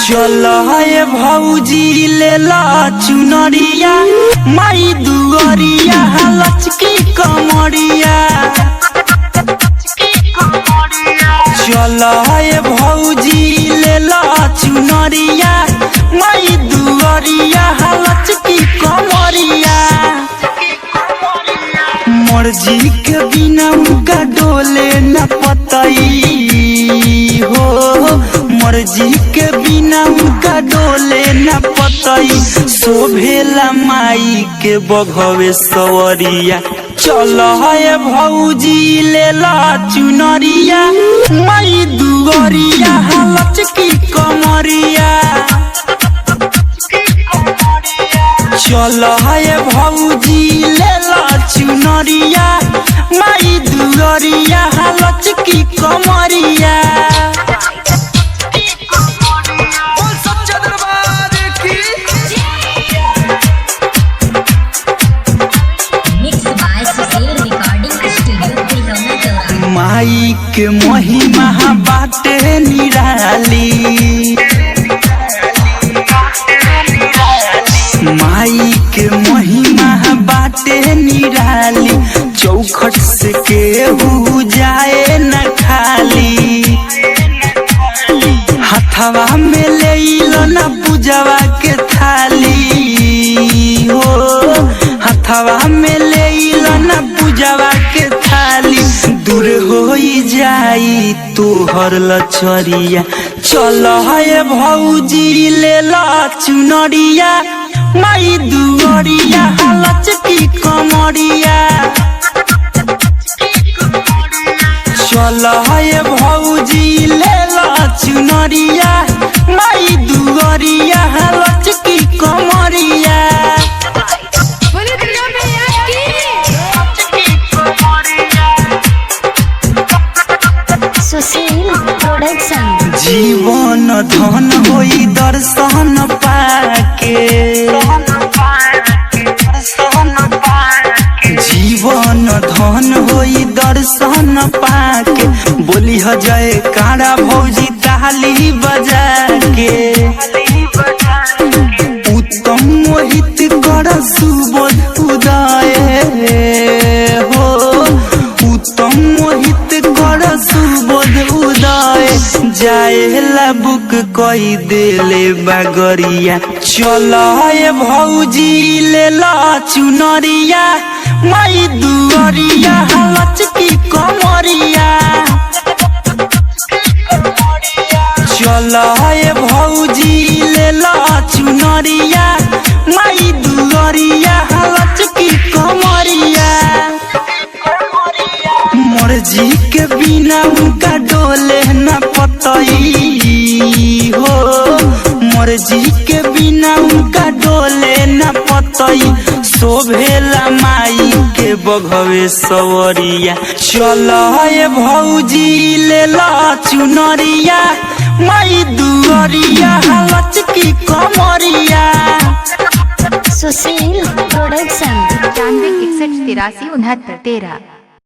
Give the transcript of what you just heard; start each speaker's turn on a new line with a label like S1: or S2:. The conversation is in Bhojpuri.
S1: चल है भौजी ले ला चुनरिया माई दुआरिया लचकी कमरिया। चल है भौजी ले ला चुनरिया माई दुआरिया लचकी कमरिया। मर्जी के बिना उनका डोले न पतई हो, मर्जी के बिना उनका डोले न पतई। शोभेला माई के बघवे सवरिया। चल है भौजी ले ला चुनरिया माई दुआरिया लचकी कमरिया। चल है भौजी ले ला चुनरिया माई दुआरिया लचकी कमरिया। माई के महिमा बाटे निराली, माई के महिमा बाटे निराली। चौखट से केहू जाए न खाली, हथवा में ले लो न पूजवा के थाली हो, हथवा में ले लो न पूजवा के थाली। दूर हो जाई तोहर लचरिया। चल है भौजी ले ला चुनरिया माई दुआरिया लचकी कमरिया। चल है भौजी ले ला चुनरिया माई दुआरिया लचकी कमरिया। जीवन धन होई दर्शन पाके, जीवन धन होई दर्शन पाके। बोली ह जय कारा भौजी ताली बजा के। उत्तम मोहित कर सुबोध उदय हो, उत्तम मोहित कर सुबोध उदय। जाएला बुक कई देले बागरिया। चल है भौजी ले ला चुनरिया माई दुआरिया लचकी कमरिया। चल है भौजी ले ला चुनरिया माई दुआरिया लचकी कमरिया। मर्जी के बिना उनका डोले न पतई हो, मर्जी के बिना उनका डोले न पतई। शोभेला माई के बघवे सवरिया। चल है भौजी ले ला चुनरिया माई दुआरिया लचकी कमरिया।
S2: सुशील प्रोडक्शन
S3: 91 61 83 69 13।